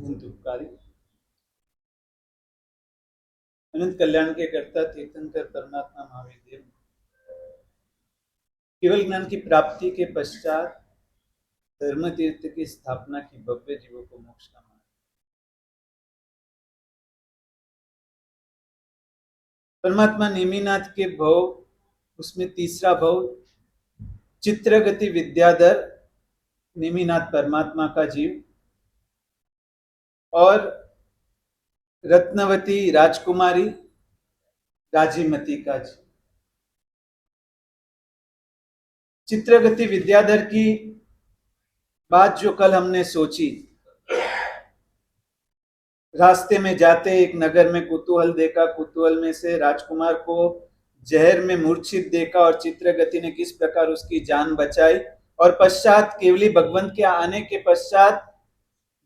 हिंदुकारी अनंत कल्याण के कर्ता तीर्थंकर परमात्मा महावीर देव केवल ज्ञान की प्राप्ति के पश्चात धर्म तीर्थ की स्थापना की भव्य जीवों को मोक्ष का मार्ग। परमात्मा नेमिनाथ के भव, उसमें तीसरा भव चित्रगति विद्याधर नेमिनाथ परमात्मा का जीव और रत्नवती राजकुमारी राजीमती का जीव। चित्रगति विद्याधर की बात जो कल हमने सोची, रास्ते में जाते एक नगर में कुतूहल देखा, कुतूहल में से राजकुमार को जहर में मूर्छित देखा और चित्रगति ने किस प्रकार उसकी जान बचाई और पश्चात केवली भगवंत के आने के पश्चात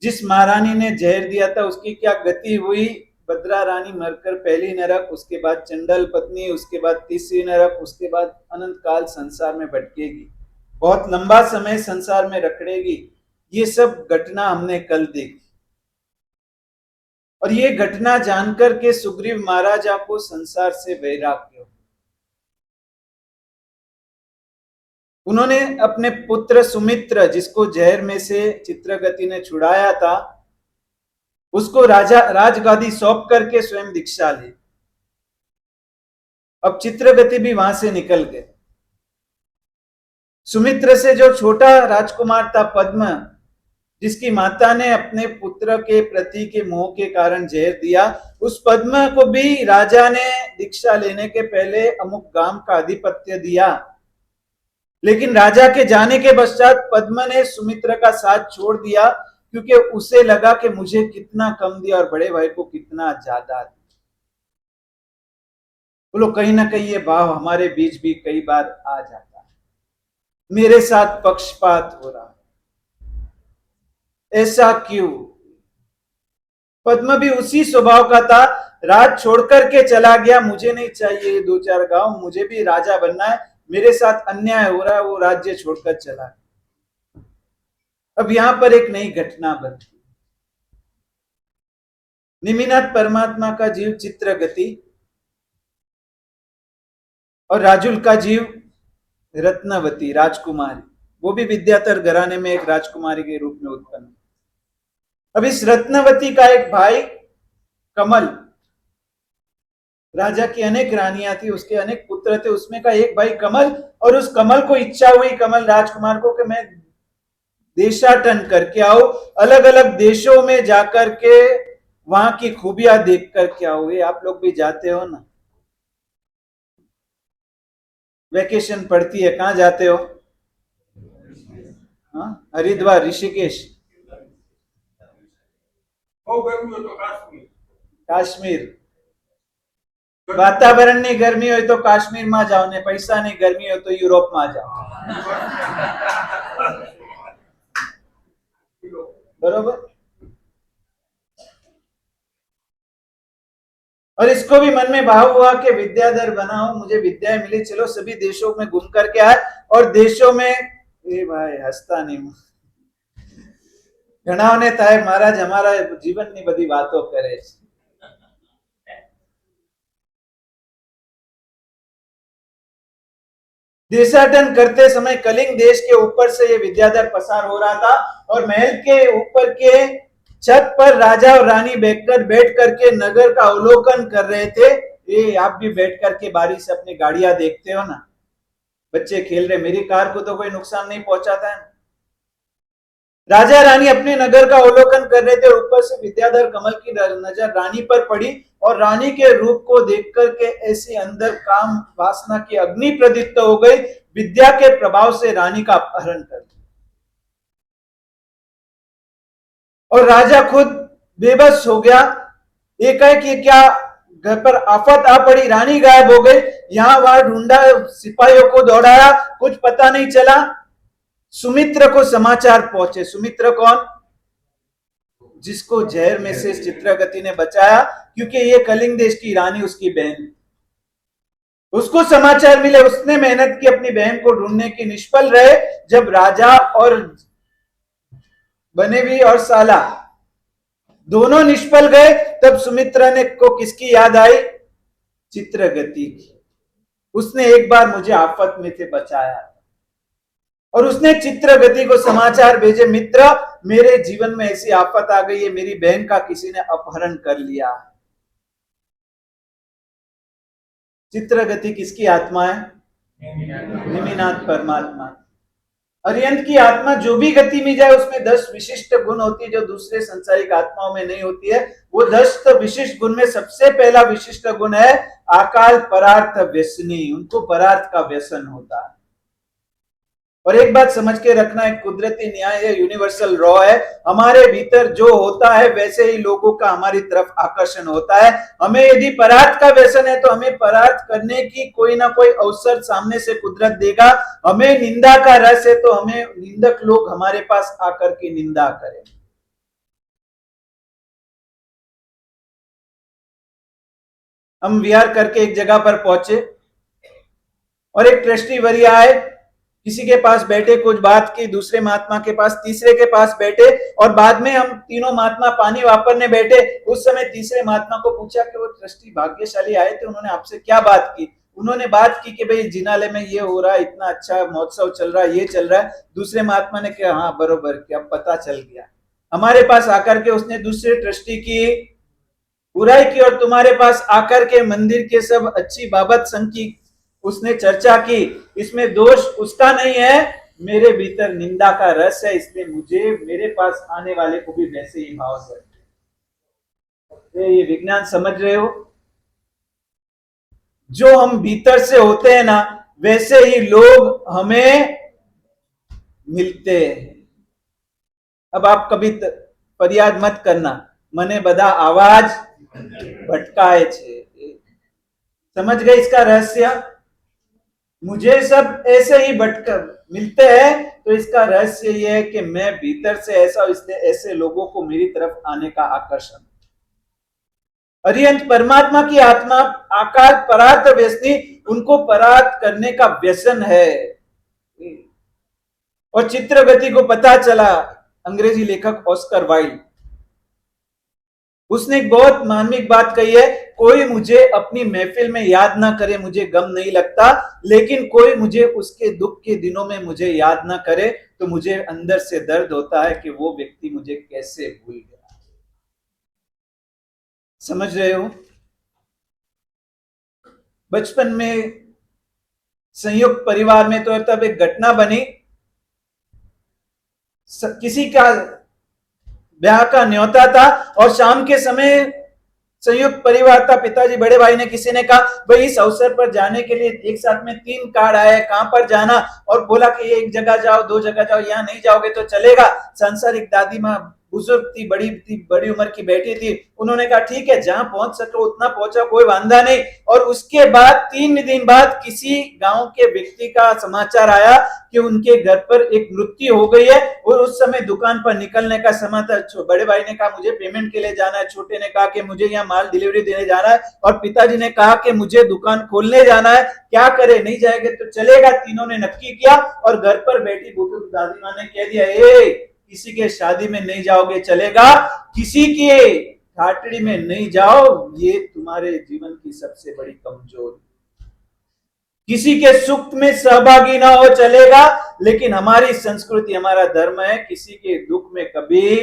जिस महारानी ने जहर दिया था उसकी क्या गति हुई। भद्रा रानी मरकर पहली नरक, उसके बाद चंडल पत्नी, उसके बाद तीसरी नरक, उसके बाद अनंत काल संसार में भटकेगी, बहुत लंबा समय संसार में रखड़ेगी। ये सब घटना हमने कल देखी और ये घटना जानकर के सुग्रीव महाराजा को संसार से वैराग्य हो। उन्होंने अपने पुत्र सुमित्र, जिसको जहर में से चित्रगति ने छुड़ाया था, उसको राजगादी सौंप करके स्वयं दीक्षा ली। अब चित्रगति भी वहां से निकल गए। सुमित्र से जो छोटा राजकुमार था पद्म, जिसकी माता ने अपने पुत्र के प्रति के मोह के कारण जहर दिया, उस पद्म को भी राजा ने दीक्षा लेने के पहले अमुक गांव का आधिपत्य दिया। लेकिन राजा के जाने के पश्चात पद्म ने सुमित्र का साथ छोड़ दिया, क्योंकि उसे लगा कि मुझे कितना कम दिया और बड़े भाई को कितना ज्यादा दिया। बोलो, कहीं ना कहीं ये भाव हमारे बीच भी कई बार आ जाता है, मेरे साथ पक्षपात हो रहा है, ऐसा क्यों। पद्म भी उसी स्वभाव का था, राज छोड़कर के चला गया, मुझे नहीं चाहिए दो चार गांव, मुझे भी राजा बनना है, मेरे साथ अन्याय हो रहा है, वो राज्य छोड़कर चला गया। अब यहां पर एक नई घटना बनती। नेमिनाथ परमात्मा का जीव चित्रगति और राजुल का जीव रत्नवती राजकुमारी, वो भी विद्याधर घराने में एक राजकुमारी के रूप में उत्पन्न। अब इस रत्नवती का एक भाई कमल, राजा की अनेक रानियां थी, उसके अनेक पुत्र थे, उसमें का एक भाई कमल, और उस कमल को इच्छा हुई, कमल राजकुमार को, कि मैं देशाटन करके आओ, अलग अलग देशों में जाकर के वहां की खूबियां देख करके आओ। ये आप लोग भी जाते हो ना, वैकेशन पड़ती है, कहां जाते हो? हरिद्वार, ऋषिकेश, काश्मीर। वातावरण नहीं गर्मी हो तो काश्मीर में जाओ, ने पैसा नहीं गर्मी हो तो यूरोप में जाओ। बरोबर। और इसको भी मन में भाव हुआ कि विद्याधर बना हूं, मुझे विद्या मिली, चलो सभी देशों में घूम करके आए। और देशों में ए भाई हंसता नहीं, घना ने थाय महाराज हमारा जीवन ની બધી વાતો કરે છે। देशाटन करते समय कलिंग देश के ऊपर से ये विद्याधर पसार हो रहा था और महल के ऊपर के छत पर राजा और रानी बैठ करके नगर का अवलोकन कर रहे थे। ये आप भी बैठ करके बारी से अपनी गाड़ियां देखते हो ना, बच्चे खेल रहे, मेरी कार को तो कोई नुकसान नहीं पहुंचाता है। राजा रानी अपने नगर का अवलोकन कर रहे थे, ऊपर से विद्याधर कमल की नजर रानी पर पड़ी और रानी के रूप को देख करके ऐसे अंदर काम वासना की अग्नि प्रदीप्त हो गई, विद्या के प्रभाव से रानी का अपहरण कर दिया और राजा खुद बेबस हो गया। एकाएक ये क्या, घर पर आफत आ पड़ी, रानी गायब हो गई, यहां वहां ढूंढा, सिपाहियों को दौड़ाया, कुछ पता नहीं चला। सुमित्र को समाचार पहुंचे। सुमित्र कौन? जिसको जहर में से चित्रगति ने बचाया, क्योंकि ये कलिंग देश की रानी उसकी बहन, उसको समाचार मिले, उसने मेहनत की अपनी बहन को ढूंढने की, निष्फल रहे। जब राजा और बनेवी और साला दोनों निष्फल गए। तब सुमित्रा ने को किसकी याद आई? चित्रगति की। उसने एक बार मुझे आफत में से बचाया और उसने चित्रगति को समाचार भेजे, मित्र मेरे जीवन में ऐसी आफत आ गई है, मेरी बहन का किसी ने अपहरण कर लिया। चित्रगति किसकी आत्मा है? निमिनाथ परमात्मा। अर्यंत की आत्मा जो भी गति में जाए उसमें 10 विशिष्ट गुण होती है जो दूसरे संसारिक आत्माओं में नहीं होती है। वो 10 विशिष्ट गुण में सबसे पहला विशिष्ट गुण है अकाल परार्थ व्यसनी। उनको परार्थ का व्यसन होता है। और एक बात समझ के रखना, एक कुदरती न्याय है, यूनिवर्सल लॉ है, हमारे भीतर जो होता है वैसे ही लोगों का हमारी तरफ आकर्षण होता है। हमें यदि परार्थ का व्यसन है तो हमें परार्थ करने की कोई ना कोई अवसर सामने से कुदरत देगा। हमें निंदा का रस है तो हमें निंदक लोग हमारे पास आकर के निंदा करें। हम विहार करके एक जगह पर पहुंचे और एक ट्रस्टी वरिया आए, किसी के पास बैठे, कुछ बात की, दूसरे महात्मा के पास, तीसरे के पास बैठे और बाद में हम तीनों महात्मा पानी वापरने बैठे। उस समय तीसरे महात्मा को पूछा कि वो ट्रस्टी भाग्यशाली आए थे, उन्होंने आपसे क्या बात की? उन्होंने बात की कि भाई जिनालय में ये हो रहा है, इतना अच्छा महोत्सव चल रहा है, ये चल रहा है। दूसरे महात्मा ने कहा हाँ बरोबर, क्या पता चल गया। हमारे पास आकर के उसने दूसरे ट्रस्टी की बुराई की और तुम्हारे पास आकर के मंदिर के सब अच्छी बाबत संग की उसने चर्चा की। इसमें दोष उसका नहीं है, मेरे भीतर निंदा का रस है, इसलिए मुझे मेरे पास आने वाले को भी वैसे ही भाव से। ये विज्ञान समझ रहे हो? जो हम भीतर से होते हैं ना वैसे ही लोग हमें मिलते हैं। अब आप कभी फरियाद मत करना, मने बदा आवाज भटकाए छे। समझ गए इसका रहस्य? मुझे सब ऐसे ही भटकर मिलते हैं तो इसका रहस्य यह है कि मैं भीतर से ऐसा, इसलिए ऐसे लोगों को मेरी तरफ आने का आकर्षण। अरिहंत परमात्मा की आत्मा आकार परार्थ व्यसनी, उनको परार्थ करने का व्यसन है। और चित्रगति को पता चला, अंग्रेजी लेखक ऑस्कर वाइल्ड, उसने एक बहुत मार्मिक बात कही है, कोई मुझे अपनी महफिल में याद ना करे मुझे गम नहीं लगता, लेकिन कोई मुझे उसके दुख के दिनों में मुझे याद ना करे तो मुझे अंदर से दर्द होता है कि वो व्यक्ति मुझे कैसे भूल गया। समझ रहे हो? बचपन में संयुक्त परिवार में तो तब एक घटना बनी, किसी का ब्याह का न्योता था और शाम के समय संयुक्त परिवार था, पिताजी बड़े भाई ने, किसी ने कहा भाई इस अवसर पर जाने के लिए एक साथ में 3 कार्ड आए, कहां पर जाना? और बोला कि ये एक जगह जाओ, 2 जगह जाओ, यहां नहीं जाओगे तो चलेगा। सांसारिक दादी माँ बुजुर्ग थी, बड़ी उम्र की बेटी थी, उन्होंने कहा ठीक है जहां पहुंच सको उतना पहुंचा, कोई वांदा नहीं। और उसके बाद 3 दिन बाद किसी गांव के व्यक्ति का समाचार आया कि उनके घर पर एक मृत्यु हो गई है और उस समय दुकान पर निकलने का समय था। बड़े भाई ने कहा मुझे पेमेंट के लिए जाना है, छोटे ने कहा कि मुझे यहाँ माल डिलीवरी देने जाना है और पिताजी ने कहा कि मुझे दुकान खोलने जाना है, क्या करे? नहीं जाएंगे तो चलेगा। तीनों ने नक्की किया और घर पर बैठी बुजुर्ग दादी माँ ने कह दिया किसी के शादी में नहीं जाओगे चलेगा, किसी के ठाटड़ी में नहीं जाओ, ये तुम्हारे जीवन की सबसे बड़ी कमजोरी। किसी के सुख में सहभागी ना हो चलेगा, लेकिन हमारी संस्कृति, हमारा धर्म है किसी के दुख में कभी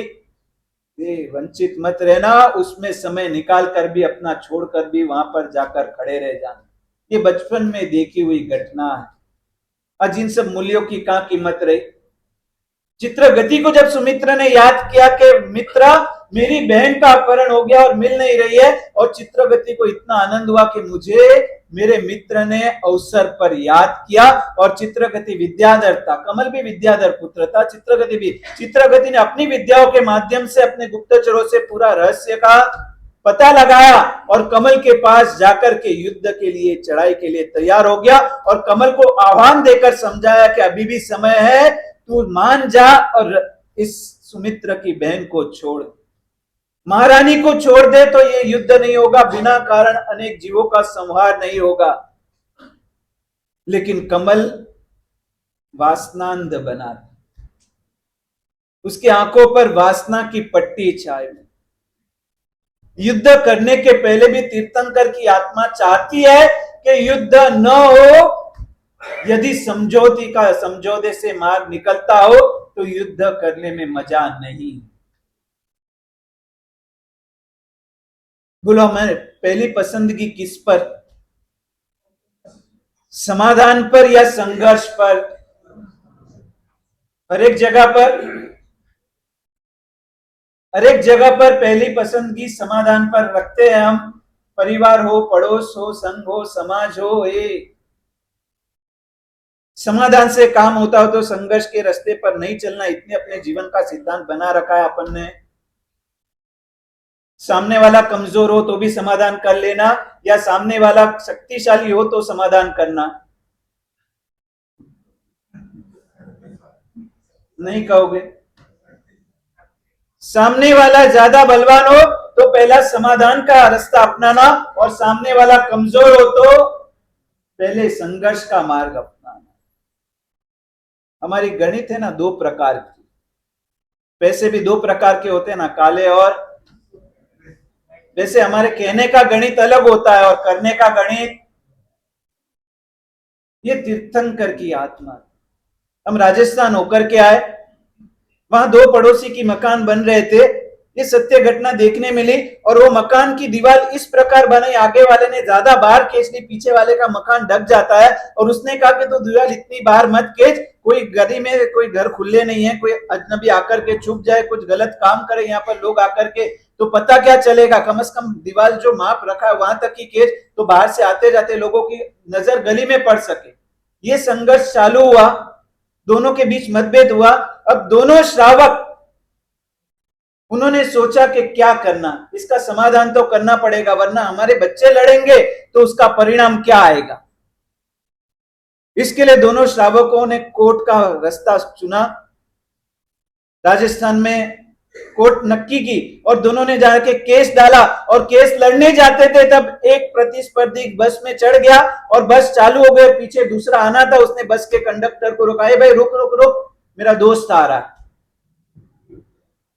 वंचित मत रहना, उसमें समय निकाल कर भी, अपना छोड़कर भी वहां पर जाकर खड़े रह जाना। ये बचपन में देखी हुई घटना है। आज इन सब मूल्यों की कहां कीमत रही? चित्रगति को जब सुमित्रा ने याद किया कि मित्रा मेरी बहन का अपहरण हो गया और मिल नहीं रही है, और चित्रगति को इतना आनंद हुआ कि मुझे मेरे मित्र ने अवसर पर याद किया। और चित्रगति विद्याधर था, कमल भी विद्याधर पुत्र था, चित्रगति भी। चित्रगति ने अपनी विद्याओं के माध्यम से अपने गुप्तचरों से पूरा रहस्य का पता लगाया और कमल के पास जाकर के युद्ध के लिए, चढ़ाई के लिए तैयार हो गया और कमल को आह्वान देकर समझाया कि अभी भी समय है, तू मान जा और इस सुमित्र की बहन को छोड़, महारानी को छोड़ दे तो ये युद्ध नहीं होगा, बिना कारण अनेक जीवों का संहार नहीं होगा। लेकिन कमल वासनांध बना, उसकी आंखों पर वासना की पट्टी छाई। युद्ध करने के पहले भी तीर्थंकर की आत्मा चाहती है कि युद्ध न हो। यदि समझौते से मार्ग निकलता हो तो युद्ध करने में मजा नहीं। बोलो मैं पहली पसंदगी किस पर, समाधान पर या संघर्ष पर? हर एक जगह पर पहली पसंदगी समाधान पर रखते हैं हम। परिवार हो, पड़ोस हो, संघ हो, समाज हो, ये समाधान से काम होता हो तो संघर्ष के रास्ते पर नहीं चलना, इतने अपने जीवन का सिद्धांत बना रखा है अपन ने। सामने वाला कमजोर हो तो भी समाधान कर लेना, या सामने वाला शक्तिशाली हो तो समाधान करना। नहीं कहोगे? सामने वाला ज्यादा बलवान हो तो पहला समाधान का रास्ता अपनाना, और सामने वाला कमजोर हो तो पहले संघर्ष का मार्ग अपनाना। हमारी गणित है ना दो प्रकार की, पैसे भी दो प्रकार के होते हैं ना, काले और, वैसे हमारे कहने का गणित अलग होता है और करने का गणित। ये तीर्थंकर की आत्मा। हम राजस्थान होकर के आए, वहां दो पड़ोसी की मकान बन रहे थे। ये सत्य घटना देखने मिली, और वो मकान की दीवार इस प्रकार बनाई, आगे वाले ने ज्यादा बाहर खींच ली, पीछे वाले का मकान ढक जाता है। और उसने कहा कि तो दीवार इतनी बाहर मत खींच, कोई गली में कोई घर खुले नहीं है, कोई अजनबी आकर के छुप जाए, कुछ गलत काम करे यहाँ पर लोग आकर के, तो पता क्या चलेगा। कम से कम दीवार जो माप रखा है वहां तक ही खींच, तो बाहर से आते जाते लोगों की नजर गली में पड़ सके। ये संघर्ष चालू हुआ, दोनों के बीच मतभेद हुआ। अब दोनों श्रावक, उन्होंने सोचा कि क्या करना, इसका समाधान तो करना पड़ेगा, वरना हमारे बच्चे लड़ेंगे तो उसका परिणाम क्या आएगा। इसके लिए दोनों श्रावकों ने कोर्ट का रास्ता चुना। राजस्थान में कोर्ट नक्की की, और दोनों ने जाके केस डाला, और केस लड़ने जाते थे तब एक प्रतिस्पर्धी बस में चढ़ गया और बस चालू हो गई। पीछे दूसरा आना था, उसने बस के कंडक्टर को रोका, भाई रुक रुक रुक, मेरा दोस्त आ रहा है।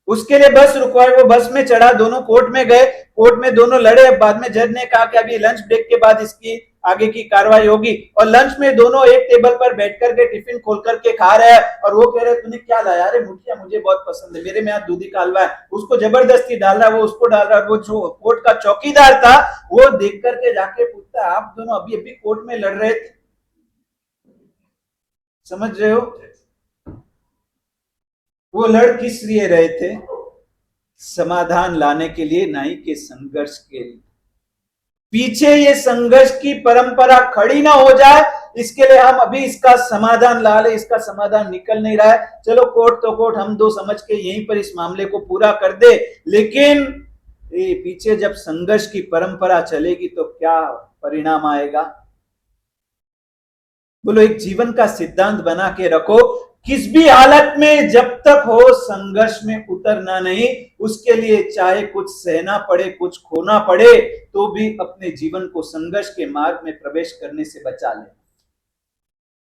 उसके लिए बस रुकवाई, वो बस में चढ़ा, दोनों कोर्ट में गए, कोर्ट में दोनों लड़े। बाद में जज ने कहा कि अभी लंच ब्रेक के बाद इसकी आगे की कार्रवाई होगी। और लंच में दोनों एक टेबल पर बैठ करके टिफिन खोल करके खा रहे हैं, और वो कह रहे तूने क्या लाया? अरे मुखिया मुझे बहुत पसंद है, मेरे में यहाँ दूधी का हलवा है। उसको जबरदस्ती डाल रहा है, वो उसको डाल रहा है। वो जो कोर्ट का चौकीदार था वो देख करके जाके पूछता है आप दोनों अभी अभी कोर्ट में लड़ रहे थे, समझ रहे हो? वो लड़ किस लिए रहे थे? समाधान लाने के लिए, नहीं कि संघर्ष के लिए। पीछे ये संघर्ष की परंपरा खड़ी ना हो जाए, इसके लिए हम अभी इसका समाधान ला ले। इसका समाधान निकल नहीं रहा है, चलो कोर्ट तो कोर्ट, हम दो समझ के यहीं पर इस मामले को पूरा कर दे। लेकिन पीछे जब संघर्ष की परंपरा चलेगी तो क्या परिणाम आएगा? बोलो, एक जीवन का सिद्धांत बना के रखो, किस भी हालत में जब तक हो संघर्ष में उतरना नहीं। उसके लिए चाहे कुछ सहना पड़े, कुछ खोना पड़े, तो भी अपने जीवन को संघर्ष के मार्ग में प्रवेश करने से बचा ले।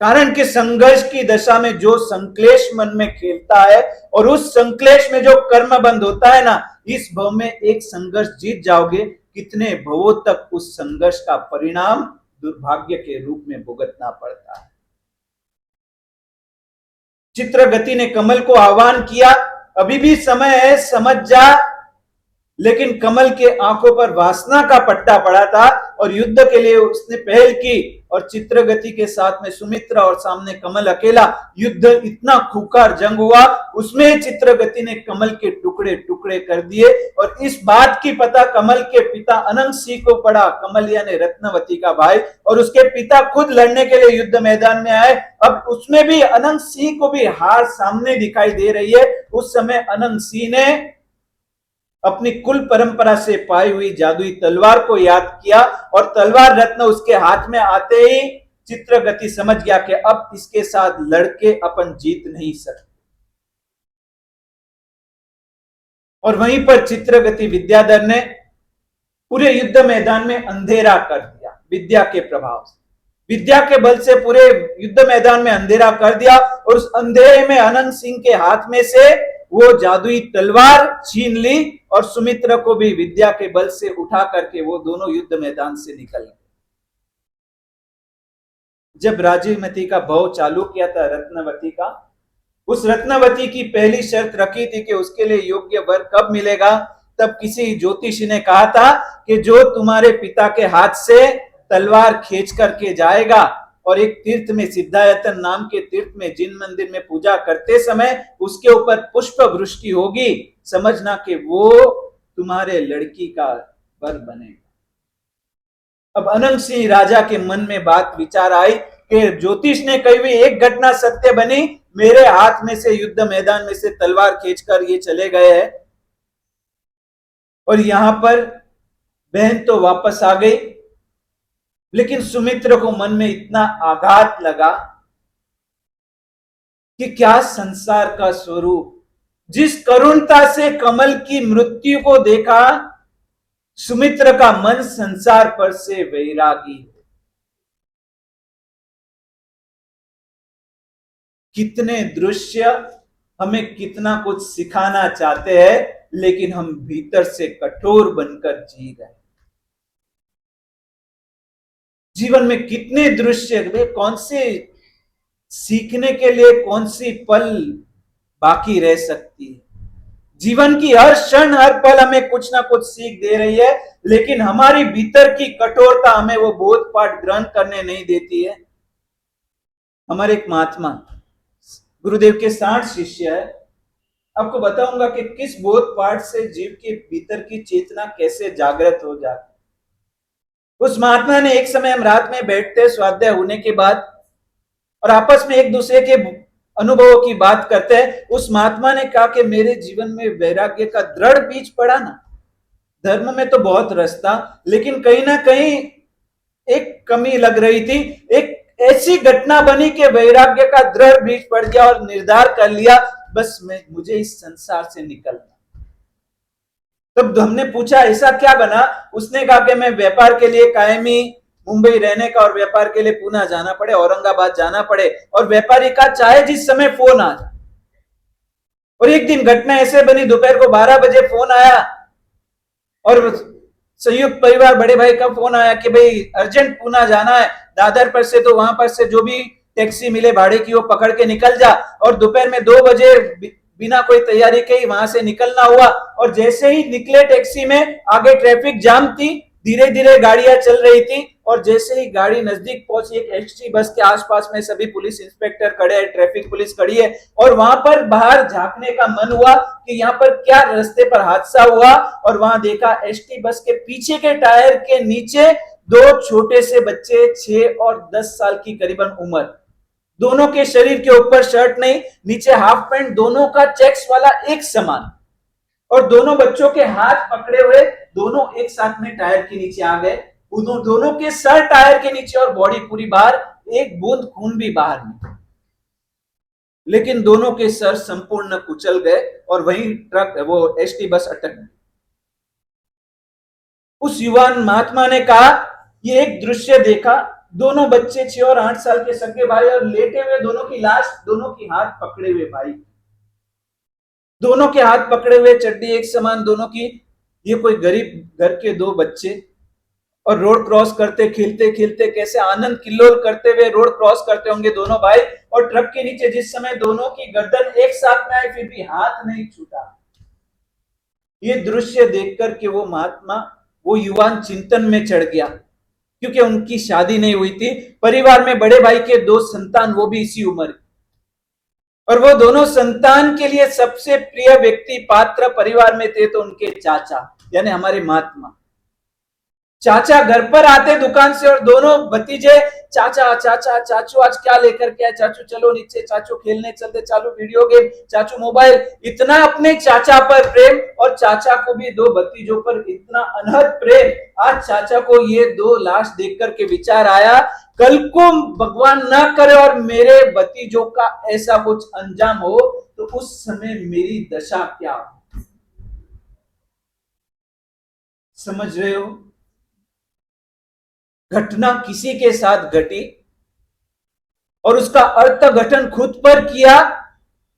कारण कि संघर्ष की दशा में जो संक्लेश मन में खेलता है, और उस संक्लेश में जो कर्म बंद होता है ना, इस भव में एक संघर्ष जीत जाओगे, कितने भवों तक उस संघर्ष का परिणाम दुर्भाग्य के रूप में भुगतना पड़ता है। चित्रगति ने कमल को आह्वान किया, अभी भी समय है, समझ जा। लेकिन कमल के आंखों पर वासना का पट्टा पड़ा था, और युद्ध के लिए उसने पहल की, और चित्रगति के साथ में सुमित्रा और सामने कमल अकेला। युद्ध इतना खूंखार जंग हुआ, उसमें चित्रगति ने कमल के टुकड़े टुकड़े कर दिए। और इस बात की पता कमल के पिता अनंग सिंह को पड़ा, कमल यानी रत्नवती का भाई, और उसके पिता खुद लड़ने के लिए युद्ध मैदान में आए। अब उसमें भी अनंग सिंह को भी हार सामने दिखाई दे रही है। उस समय अनंग सिंह ने अपनी कुल परंपरा से पाई हुई जादुई तलवार को याद किया, और तलवार रत्न उसके हाथ में आते ही चित्रगति समझ गया कि अब इसके साथ लड़के अपन जीत नहीं सकते। और वहीं पर चित्रगति विद्याधर ने पूरे युद्ध मैदान में अंधेरा कर दिया। विद्या के प्रभाव से, विद्या के बल से पूरे युद्ध मैदान में अंधेरा कर दिया, और उस अंधेरे में अनंत सिंह के हाथ में से वो जादुई तलवार छीन ली और सुमित्रा को भी विद्या के बल से उठा करके वो दोनों युद्ध मैदान से निकल गए। जब राजीवमती का भाव चालू किया था रत्नवती का, उस रत्नवती की पहली शर्त रखी थी कि उसके लिए योग्य वर कब मिलेगा। तब किसी ज्योतिषी ने कहा था कि जो तुम्हारे पिता के हाथ से तलवार खींच करके जाएगा और एक तीर्थ में, सिद्धायतन नाम के तीर्थ में, जिन मंदिर में पूजा करते समय उसके ऊपर पुष्प वृष्टि होगी, समझना कि वो तुम्हारे लड़की का वर बनेगा। अब अनंग सिंह राजा के मन में बात विचार आई कि ज्योतिष ने कही हुई एक घटना सत्य बनी, मेरे हाथ में से युद्ध मैदान में से तलवार खींचकर ये चले गए हैं और यहां पर बहन तो वापस आ गई, लेकिन सुमित्र को मन में इतना आघात लगा कि क्या संसार का स्वरूप, जिस करुणता से कमल की मृत्यु को देखा, सुमित्र का मन संसार पर से वैरागी। कितने दृश्य हमें कितना कुछ सिखाना चाहते हैं, लेकिन हम भीतर से कठोर बनकर जी रहे। जीवन में कितने दृश्य, कौन से सीखने के लिए कौन सी पल बाकी रह सकती है। जीवन की हर क्षण हर पल हमें कुछ ना कुछ सीख दे रही है, लेकिन हमारी भीतर की कठोरता हमें वो बोध पाठ ग्रहण करने नहीं देती है। हमारे एक महात्मा गुरुदेव के 60 शिष्य है, आपको बताऊंगा कि किस बोध पाठ से जीव के भीतर की चेतना कैसे जागृत हो जाती। उस महात्मा ने एक समय, हम रात में बैठते स्वाध्याय होने के बाद और आपस में एक दूसरे के अनुभवों की बात करते हैं, उस महात्मा ने कहा कि मेरे जीवन में वैराग्य का दृढ़ बीज पड़ा ना। धर्म में तो बहुत रस था, लेकिन कहीं ना कहीं एक कमी लग रही थी। एक ऐसी घटना बनी कि वैराग्य का दृढ़ बीज पड़ गया और निर्धार कर लिया, बस मुझे इस संसार से निकलना। तब हमने पूछा ऐसा क्या बना। उसने कहा कि मैं व्यापार के लिए कायमी मुंबई रहने का और व्यापार के लिए पुणे जाना पड़े, औरंगाबाद जाना पड़े, और व्यापारी का चाहे जिस समय फोन आ जाए। और एक दिन घटना ऐसे बनी, दोपहर को 12 बजे फोन आया और संयुक्त परिवार बड़े भाई का फोन आया कि भाई अर्जेंट पुणे जाना है, दादर पर से, तो वहां पर से जो भी टैक्सी मिले भाड़े की वो पकड़ के निकल जा। और दोपहर में 2 बजे बिना कोई तैयारी के वहां से निकलना हुआ। और जैसे ही निकले टैक्सी में, आगे ट्रैफिक जाम थी, धीरे धीरे गाड़ियां चल रही थी, और जैसे ही गाड़ी नजदीक पहुंची, एक एसटी बस के आसपास में सभी पुलिस इंस्पेक्टर खड़े हैं, ट्रैफिक पुलिस खड़ी है, और वहां पर बाहर झांकने का मन हुआ कि यहाँ पर क्या रास्ते पर हादसा हुआ। और वहां देखा एसटी बस के पीछे के टायर के नीचे 2 छोटे से बच्चे, 6 और 10 साल की करीबन उम्र, दोनों के शरीर के ऊपर शर्ट नहीं, नीचे हाफ पैंट, दोनों का चेक्स वाला एक समान, और दोनों बच्चों के हाथ पकड़े हुए, दोनों एक साथ में टायर के नीचे आ गए। दोनों के सर टायर के नीचे और बॉडी पूरी बाहर, एक बूंद खून भी बाहर नहीं, लेकिन दोनों के सर संपूर्ण कुचल गए और वहीं ट्रक, वो एसटी बस अटक गई। उस युवान महात्मा ने कहा, ये एक दृश्य देखा, दोनों बच्चे 6 और 8 साल के सगे भाई, और लेटे हुए दोनों की लाश, दोनों की हाथ पकड़े हुए भाई, दोनों के हाथ पकड़े हुए, चड्डी एक समान दोनों की। ये कोई गरीब घर के 2 बच्चे, और रोड क्रॉस करते, खेलते खेलते कैसे आनंद किल्लोल करते हुए रोड क्रॉस करते होंगे दोनों भाई। और ट्रक के नीचे जिस समय दोनों की गर्दन एक साथ में आई, फिर भी हाथ नहीं छूटा। ये दृश्य देखकर के वो महात्मा, वो युवान चिंतन में चढ़ गया, क्योंकि उनकी शादी नहीं हुई थी। परिवार में बड़े भाई के 2 संतान, वो भी इसी उम्र, और वो दोनों संतान के लिए सबसे प्रिय व्यक्ति, पात्र परिवार में थे तो उनके चाचा, यानी हमारे महात्मा। चाचा घर पर आते दुकान से, और दोनों भतीजे, चाचा चाचा चाचू आज क्या लेकर के आए, चाचू चलो नीचे, चाचू खेलने चलते, चालू वीडियो गेम, चाचू मोबाइल। इतना अपने चाचा पर प्रेम, और चाचा को भी 2 भतीजों पर इतना अनहद प्रेम। आज चाचा को ये 2 लाश देख करके विचार आया, कल को भगवान ना करे और मेरे भतीजों का ऐसा कुछ अंजाम हो, तो उस समय मेरी दशा क्या हो। समझ रहे हो, घटना किसी के साथ घटी और उसका अर्थघटन खुद पर किया,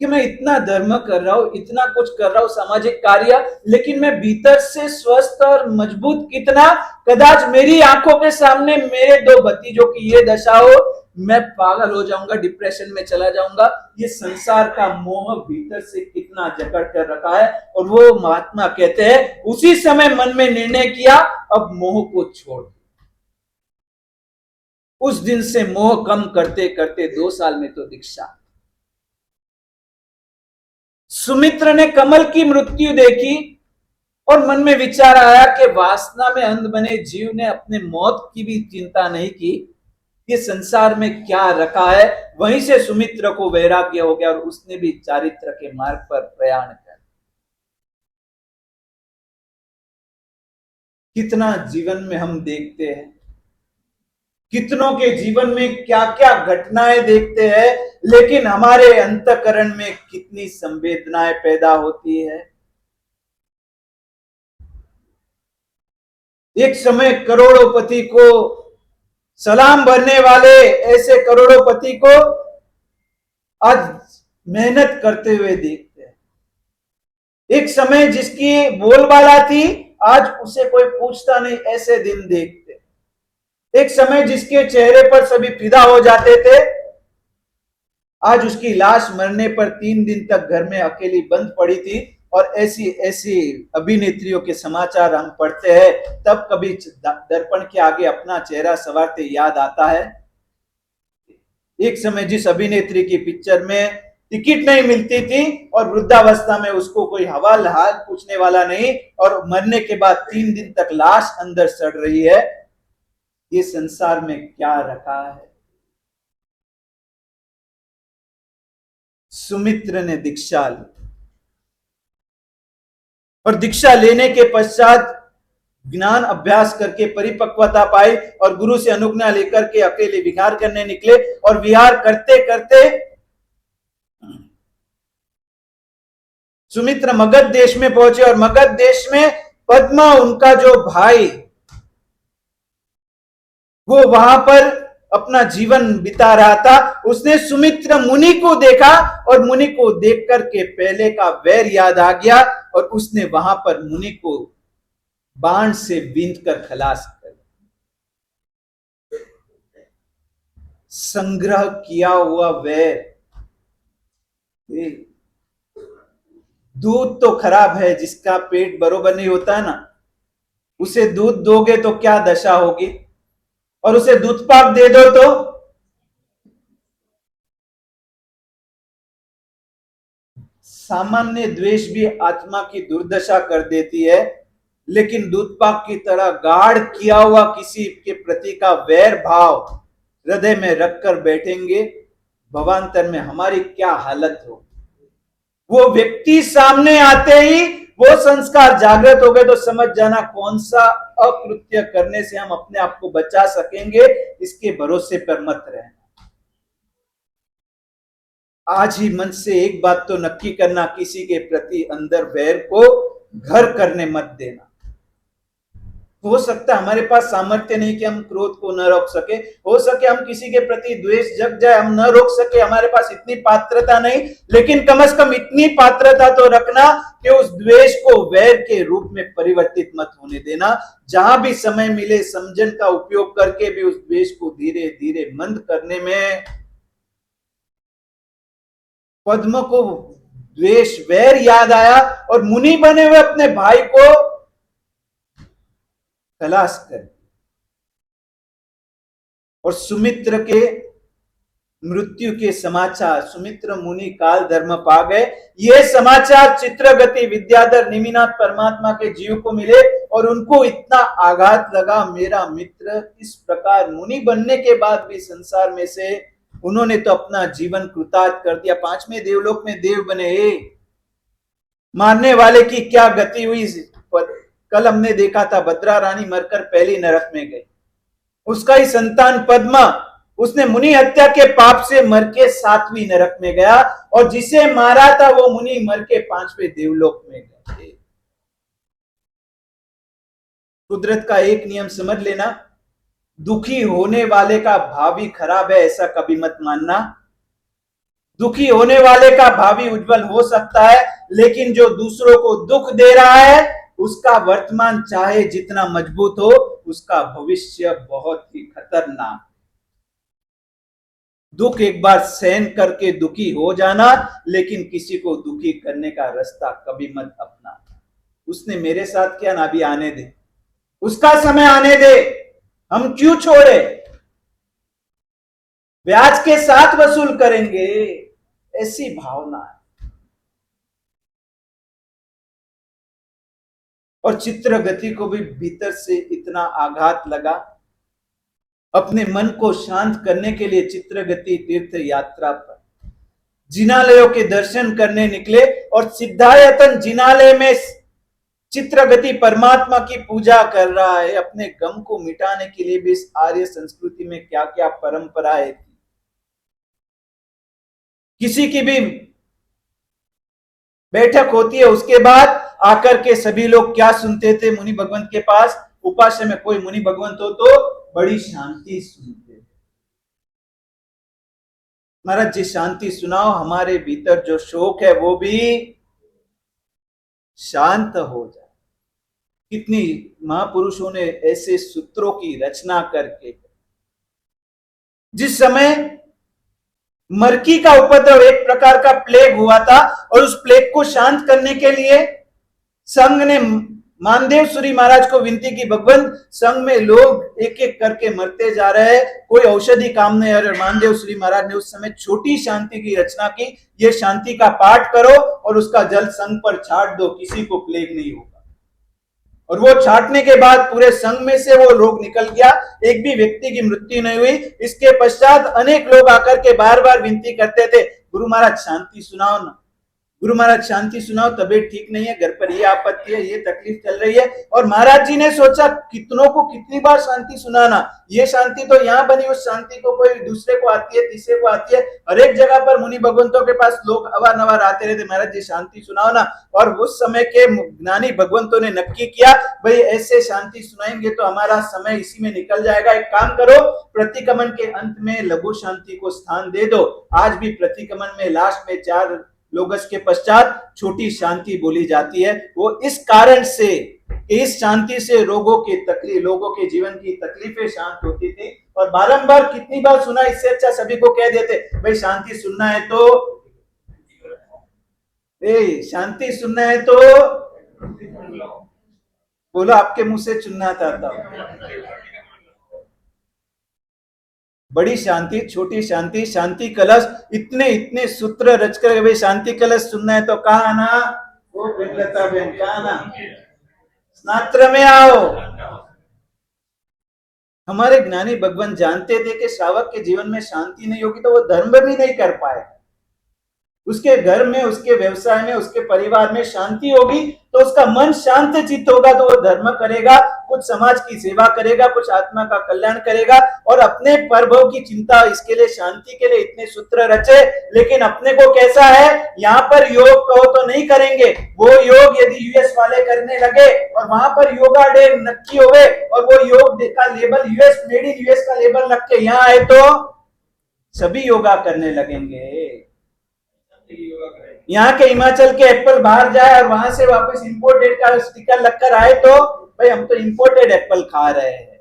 कि मैं इतना धर्म कर रहा हूं, इतना कुछ कर रहा हूं, सामाजिक कार्य, लेकिन मैं भीतर से स्वस्थ और मजबूत कितना? कदाच मेरी आंखों के सामने मेरे दो भतीजों की ये दशा हो, मैं पागल हो जाऊंगा, डिप्रेशन में चला जाऊंगा। ये संसार का मोह भीतर से कितना जकड़ कर रखा है। और वो महात्मा कहते हैं उसी समय मन में निर्णय किया, अब मोह को छोड़। उस दिन से मोह कम करते करते 2 साल में तो दीक्षा। सुमित्र ने कमल की मृत्यु देखी और मन में विचार आया कि वासना में अंध बने जीव ने अपने मौत की भी चिंता नहीं की, ये संसार में क्या रखा है। वहीं से सुमित्र को वैराग्य हो गया और उसने भी चारित्र के मार्ग पर प्रयाण किया। कितना जीवन में हम देखते हैं, कितनों के जीवन में क्या क्या घटनाएं देखते हैं, लेकिन हमारे अंतःकरण में कितनी संवेदनाएं पैदा होती है। एक समय करोड़ोपति को सलाम भरने वाले ऐसे करोड़ोपति को आज मेहनत करते हुए देखते हैं। एक समय जिसकी बोलबाला थी, आज उसे कोई पूछता नहीं, ऐसे दिन देखते। एक समय जिसके चेहरे पर सभी फिदा हो जाते थे, आज उसकी लाश मरने पर 3 दिन तक घर में अकेली बंद पड़ी थी। और ऐसी ऐसी अभिनेत्रियों के समाचार हम पढ़ते हैं, तब कभी दर्पण के आगे अपना चेहरा संवारते याद आता है। एक समय जिस अभिनेत्री की पिक्चर में टिकट नहीं मिलती थी और वृद्धावस्था में उसको कोई हवाल हाल पूछने वाला नहीं, और मरने के बाद 3 दिन तक लाश अंदर सड़ रही है, ये संसार में क्या रखा है। सुमित्र ने दीक्षा ली और दीक्षा लेने के पश्चात ज्ञान अभ्यास करके परिपक्वता पाई और गुरु से अनुज्ञा लेकर के अकेले विहार करने निकले। और विहार करते करते सुमित्र मगध देश में पहुंचे और मगध देश में पद्मा उनका जो भाई, वो वहां पर अपना जीवन बिता रहा था। उसने सुमित्र मुनि को देखा और मुनि को देख करके पहले का वैर याद आ गया और उसने वहां पर मुनि को बाण से बींध कर खलास कर संग्रह किया हुआ वैर। दूध तो खराब है, जिसका पेट बरोबर नहीं होता है ना, उसे दूध दोगे तो क्या दशा होगी, और उसे दूध पाक दे दो तो सामान्य द्वेष भी आत्मा की दुर्दशा कर देती है। लेकिन दूध पाक की तरह गाढ़ किया हुआ किसी के प्रति का वैर भाव हृदय में रखकर बैठेंगे, भवांतर में हमारी क्या हालत हो। वो व्यक्ति सामने आते ही वो संस्कार जागृत हो गए तो समझ जाना कौन सा अकृत्य करने से हम अपने आप को बचा सकेंगे, इसके भरोसे पर मत रहना। आज ही मन से एक बात तो नक्की करना, किसी के प्रति अंदर वैर को घर करने मत देना। हो सकता है हमारे पास सामर्थ्य नहीं कि हम क्रोध को न रोक सके, हो सके हम किसी के प्रति द्वेष जग जाए, हम न रोक सके, हमारे पास इतनी पात्रता नहीं, लेकिन कम से कम इतनी पात्रता तो रखना कि उस द्वेष को वैर के रूप में परिवर्तित मत होने देना। जहां भी समय मिले समझन का उपयोग करके भी उस द्वेष को धीरे धीरे मंद करने में। पद्म को द्वेष वैर याद आया और मुनि बने हुए अपने भाई को तलाश कर, और सुमित्र के मृत्यु के समाचार, सुमित्र मुनि काल धर्म पा गए, ये समाचार चित्रगति विद्याधर निमिनाथ परमात्मा के जीव को मिले और उनको इतना आघात लगा, मेरा मित्र इस प्रकार मुनि बनने के बाद भी संसार में से उन्होंने तो अपना जीवन कृतार्थ कर दिया, 5वें देवलोक में देव बने। मारने वाले की क्या गति हुई। कल हमने देखा था भद्रा रानी मरकर पहली नरक में गई, उसका ही संतान पद्मा, उसने मुनि हत्या के पाप से मर के 7वीं नरक में गया, और जिसे मारा था वो मुनि मर के 5वें देवलोक में गए। कुदरत का एक नियम समझ लेना, दुखी होने वाले का भाव ही खराब है ऐसा कभी मत मानना। दुखी होने वाले का भावी उज्जवल हो सकता है, लेकिन जो दूसरों को दुख दे रहा है उसका वर्तमान चाहे जितना मजबूत हो, उसका भविष्य बहुत ही खतरनाक। दुख एक बार सहन करके दुखी हो जाना, लेकिन किसी को दुखी करने का रास्ता कभी मत अपना। उसने मेरे साथ किया ना, अभी आने दे, उसका समय आने दे, हम क्यों छोड़े, ब्याज के साथ वसूल करेंगे, ऐसी भावना है। और चित्रगति को भी भीतर से इतना आघात लगा, अपने मन को शांत करने के लिए चित्रगति तीर्थ यात्रा पर जिनालयों के दर्शन करने निकले, और सिद्धायतन जिनालय में चित्रगति परमात्मा की पूजा कर रहा है। अपने गम को मिटाने के लिए भी इस आर्य संस्कृति में क्या क्या परंपराएं थी। किसी की भी बैठक होती है, उसके बाद आकर के सभी लोग क्या सुनते थे मुनि भगवंत के पास, उपास्य में कोई मुनि भगवंत हो तो बड़ी शांति सुनते थे। महाराज जी शांति सुनाओ, हमारे भीतर जो शोक है वो भी शांत हो जाए। कितनी महापुरुषों ने ऐसे सूत्रों की रचना करके, जिस समय मरकी का उपद्रव एक प्रकार का प्लेग हुआ था, और उस प्लेग को शांत करने के लिए संघ ने मानदेव सूरी महाराज को विनती की, भगवंत संघ में लोग एक एक करके मरते जा रहे हैं, कोई औषधि काम नहीं। और मानदेव सूरी महाराज ने उस समय छोटी शांति की रचना की, ये शांति का पाठ करो और उसका जल संघ पर छाट दो, किसी को प्लेग नहीं होगा। और वो छाटने के बाद पूरे संघ में से वो रोग निकल गया, एक भी व्यक्ति की मृत्यु नहीं हुई। इसके पश्चात अनेक लोग आकर के बार बार विनती करते थे, गुरु महाराज शांति सुनाओ ना, गुरु महाराज शांति सुनाओ, तबीयत ठीक नहीं है, घर पर ये आपत्ति है, ये तकलीफ चल रही है। और महाराज जी ने सोचा कितनों को कितनी बार शांति सुनाना, ये शांति तो यहाँ बनी, उस शांति को कोई दूसरे को आती है, तीसरे को आती है। हर एक जगह पर मुनि भगवंतों के पास लोग अवारनवार आते रहते, महाराज जी शांति सुनाओ ना। और उस समय के ज्ञानी भगवंतों ने नक्की किया, भाई ऐसे शांति सुनाएंगे तो हमारा समय इसी में निकल जाएगा। एक काम करो, प्रतिक्रमण के अंत में लघु शांति को स्थान दे दो। आज भी प्रतिक्रमण में लास्ट में 4 लोगस के पश्चात छोटी शांति बोली जाती है। वो इस कारण से, इस शांति से लोगों के जीवन की तकलीफें शांत होती थी। और बारंबार कितनी बार सुना, इससे अच्छा सभी को कह देते, भाई शांति सुनना है तो शांति सुनना है तो बोलो, आपके मुंह से चुनना था। बड़ी शांति, छोटी शांति, शांति कलश, इतने इतने सूत्र रचकर, भाई शांति कलश सुनना है तो कहा ना, वो प्रेमलता बहन कहा ना, स्नात्र में आओ। हमारे ज्ञानी भगवान जानते थे कि श्रावक के जीवन में शांति नहीं होगी तो वो धर्म भी नहीं कर पाए। उसके घर में, उसके व्यवसाय में, उसके परिवार में शांति होगी तो उसका मन शांत चित्त होगा, तो वो धर्म करेगा, कुछ समाज की सेवा करेगा, कुछ आत्मा का कल्याण करेगा। और अपने प्रभव की चिंता, इसके लिए शांति के लिए इतने सूत्र रचे, लेकिन अपने को कैसा है, यहाँ पर योग कहो तो नहीं करेंगे। वो योग यदि यूएस वाले करने लगे और वहां पर योगा डे नक्की हो गए और वो योग का label US, made in US का लेबल रख के यहाँ आए तो सभी योगा करने लगेंगे। यहाँ के हिमाचल के एप्पल बाहर जाए और वहां से वापस इंपोर्टेड का स्टिकर लगकर आए तो भाई हम तो इंपोर्टेड एप्पल खा रहे हैं।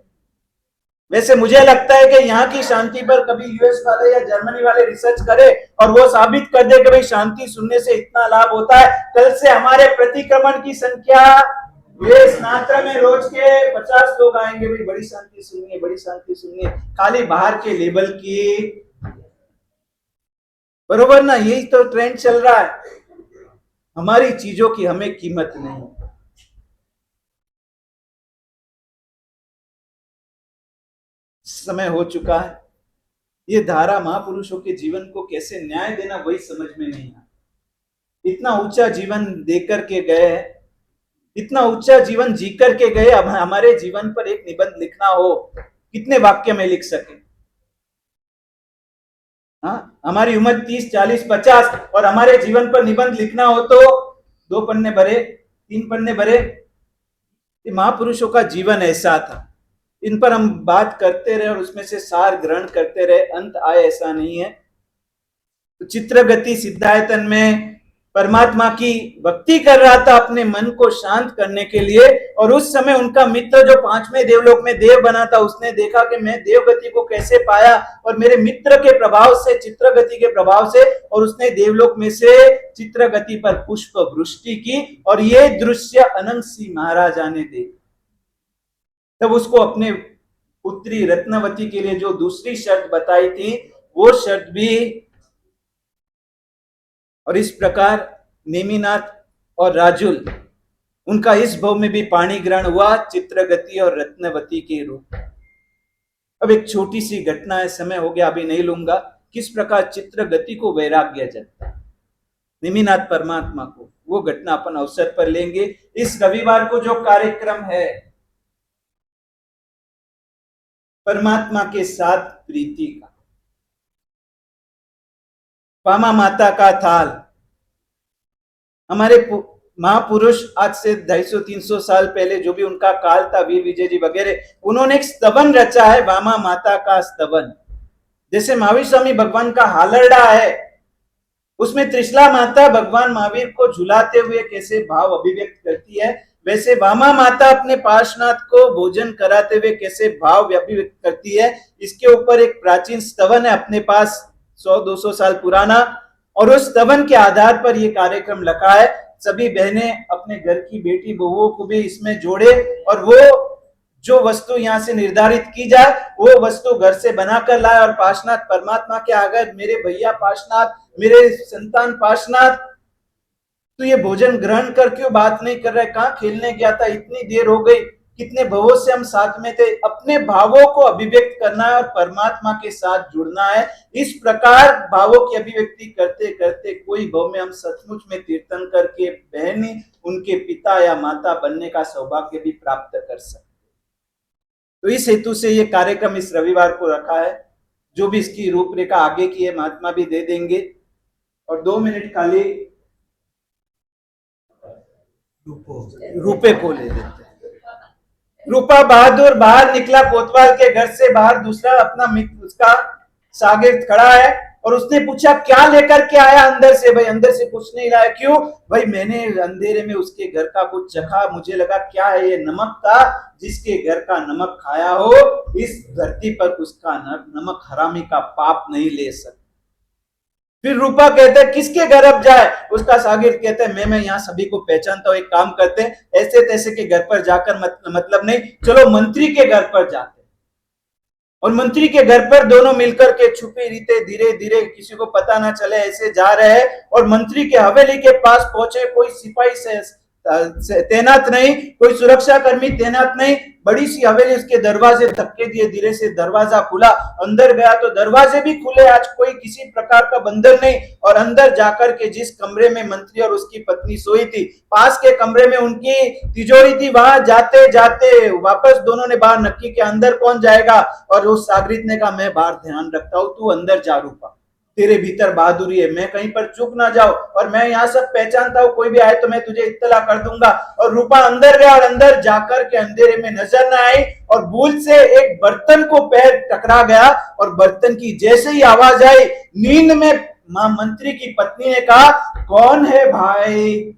वैसे मुझे लगता है कि यहाँ की शांति पर कभी यूएस वाले या जर्मनी वाले रिसर्च करे और वो साबित कर दे कि भाई शांति सुनने से इतना लाभ होता है। कल से हमारे प्रतिक्रमण की संख्या, ये स्नात्र में रोज के 50 लोग आएंगे, भाई बड़ी शांति सुनिए, बड़ी शांति सुनिए, खाली बाहर के लेबल की। बरोबर ना, यही तो ट्रेंड चल रहा है। हमारी चीजों की हमें कीमत नहीं। समय हो चुका है, ये धारा महापुरुषों के जीवन को कैसे न्याय देना वही समझ में नहीं आया। इतना ऊंचा जीवन देकर के गए, इतना ऊंचा जीवन जी करके गए, अब हमारे जीवन पर एक निबंध लिखना हो, कितने वाक्य में लिख सके। हाँ, हमारी उम्र 30, 40, 50 और हमारे जीवन पर निबंध लिखना हो तो 2 पन्ने भरे, 3 पन्ने भरे। महापुरुषों का जीवन ऐसा था, इन पर हम बात करते रहे और उसमें से सार ग्रहण करते रहे, अंत आए ऐसा नहीं है। चित्रगति सिद्धायतन में परमात्मा की भक्ति कर रहा था अपने मन को शांत करने के लिए, और उस समय उनका मित्र जो पांचवें देवलोक में देव बना था, उसने देखा कि मैं देवगति को कैसे पाया, और मेरे मित्र के प्रभाव से, चित्रगति के प्रभाव से, और उसने देवलोक में से चित्रगति पर पुष्प वृष्टि की, और ये दृश्य अनंत सिंह महाराजा ने देखा। तब उसको अपने पुत्री रत्नवती के लिए जो दूसरी शर्त बताई थी, वो शर्त भी, और इस प्रकार नेमिनाथ और राजुल, उनका इस भव में भी पाणी ग्रहण हुआ चित्रगति और रत्नवती के रूप। अब एक छोटी सी घटना है, समय हो गया अभी नहीं लूंगा, किस प्रकार चित्रगति को वैराग्य जगता नेमिनाथ परमात्मा को, वो घटना अपन अवसर पर लेंगे। इस रविवार को जो कार्यक्रम है परमात्मा के साथ प्रीति का, वामा माता का थाल, हमारे महापुरुष आज से 250-300 साल पहले जो भी उनका काल था, वीर विजय जी वगैरह, उन्होंने एक स्तवन रचा है, वामा माता का स्तवन। जैसे महावीर स्वामी भगवान का हालरडा है, उसमें त्रिशला माता भगवान महावीर को झुलाते हुए कैसे भाव अभिव्यक्त करती है, वैसे वामा माता अपने पार्श्वनाथ को भोजन कराते हुए कैसे भाव अभिव्यक्त करती है। इसके ऊपर एक प्राचीन स्तवन है अपने पास, 100-200 साल पुराना, और उस स्तवन के आधार पर यह कार्यक्रम लगा है। सभी बहनें अपने घर की बेटी बहुओं को भी इसमें जोड़े, और वो जो वस्तु यहाँ से निर्धारित की जाए वो वस्तु घर से बनाकर लाए, और पार्श्वनाथ परमात्मा के आगे, मेरे भैया पार्श्वनाथ, मेरे संतान पार्श्वनाथ, तो ये भोजन ग्रहण कर क्यों बात नहीं कर रहा है, कहाँ खेलने गया था, इतनी देर हो गई, कितने भावों से हम साथ में थे। अपने भावों को अभिव्यक्त करना है और परमात्मा के साथ जुड़ना है। इस प्रकार भावों की अभिव्यक्ति करते करते कोई भाव में हम सचमुच में कीर्तन करके बहनी उनके पिता या माता बनने का सौभाग्य भी प्राप्त कर सकते। तो इस हेतु से ये कार्यक्रम इस रविवार को रखा है। जो भी इसकी रूपरेखा आगे की है महात्मा भी दे देंगे, और 2 मिनट खाली रूपे को ले देते हैं। रूपा बहादुर बाहर निकला कोतवाल के घर से बाहर, दूसरा अपना मित्र उसका शागिर्द खड़ा है, और उसने पूछा क्या लेकर के आया अंदर से। भाई अंदर से कुछ नहीं लाया। क्यों? भाई मैंने अंधेरे में उसके घर का कुछ चखा, मुझे लगा क्या है ये, नमक था, जिसके घर का नमक खाया हो इस धरती पर उसका नमक हरामी का पाप नहीं ले सकता। फिर रूपा कहते हैं किसके घर अब जाए? उसका शागिर्द कहते हैं मैं यहाँ सभी को पहचानता हूँ, एक काम करते हैं, ऐसे तैसे के घर पर जाकर मतलब नहीं, चलो मंत्री के घर पर जाते हैं। और मंत्री के घर पर दोनों मिलकर के छुपी रीते धीरे धीरे किसी को पता ना चले ऐसे जा रहे हैं, और मंत्री के हवेली के पास पहुंचे। कोई सिपाही से तैनात नहीं, कोई सुरक्षा कर्मी तैनात नहीं, बड़ी सी हवेली, उसके दरवाजे धक्के दिए, धीरे से दरवाजा खुला, अंदर गया तो दरवाजे भी खुले, आज कोई किसी प्रकार का बंधन नहीं। और अंदर जाकर के जिस कमरे में मंत्री और उसकी पत्नी सोई थी, पास के कमरे में उनकी तिजोरी थी, वहां जाते जाते वापस दोनों ने बाहर नक्की के अंदर कौन जाएगा, और उस शागिर्द ने कहा मैं बाहर ध्यान रखता हूं, तू अंदर जा रूपा, तेरे भीतर बहादुरी है, मैं कहीं पर चूक ना जाऊं, और मैं यहाँ सब पहचानता हूं, कोई भी आए तो मैं तुझे इत्तला कर दूंगा। और रूपा अंदर गया, और अंदर जाकर के अंधेरे में नजर ना आई, और भूल से एक बर्तन को पैर टकरा गया, और बर्तन की जैसे ही आवाज आई, नींद में मां मंत्री की पत्नी ने कहा कौन है भाई?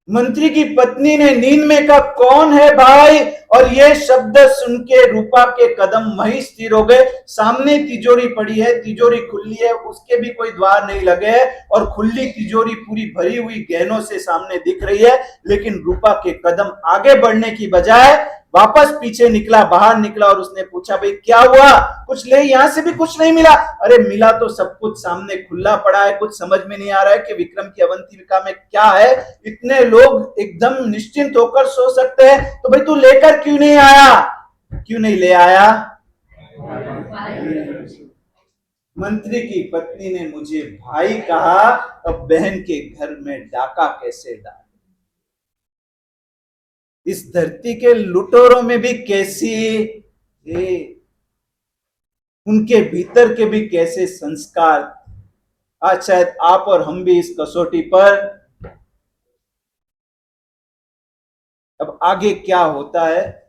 मंत्री की पत्नी ने नींद में कहा कौन है भाई? और ये शब्द सुन के रूपा के कदम वहीं स्थिर हो गए। सामने तिजोरी पड़ी है, तिजोरी खुली है, उसके भी कोई द्वार नहीं लगे है, और खुली तिजोरी पूरी भरी हुई गहनों से सामने दिख रही है। लेकिन रूपा के कदम आगे बढ़ने की बजाय वापस पीछे निकला, बाहर निकला, और उसने पूछा भाई क्या हुआ? कुछ ले, यहां से भी कुछ नहीं मिला। अरे मिला तो सब कुछ सामने खुला पड़ा है, कुछ समझ में नहीं आ रहा है कि विक्रम की अवंतिका में क्या है। इतने लोग एकदम निश्चिंत होकर सो सकते हैं, तो भाई तू लेकर क्यों नहीं आया? क्यों नहीं ले आया? मंत्री की पत्नी ने मुझे भाई कहा, अब बहन के घर में डाका कैसे डाल? इस धरती के लुटेरों में भी कैसी, उनके भीतर के भी कैसे संस्कार। आज शायद आप और हम भी इस कसौटी पर, अब आगे क्या होता है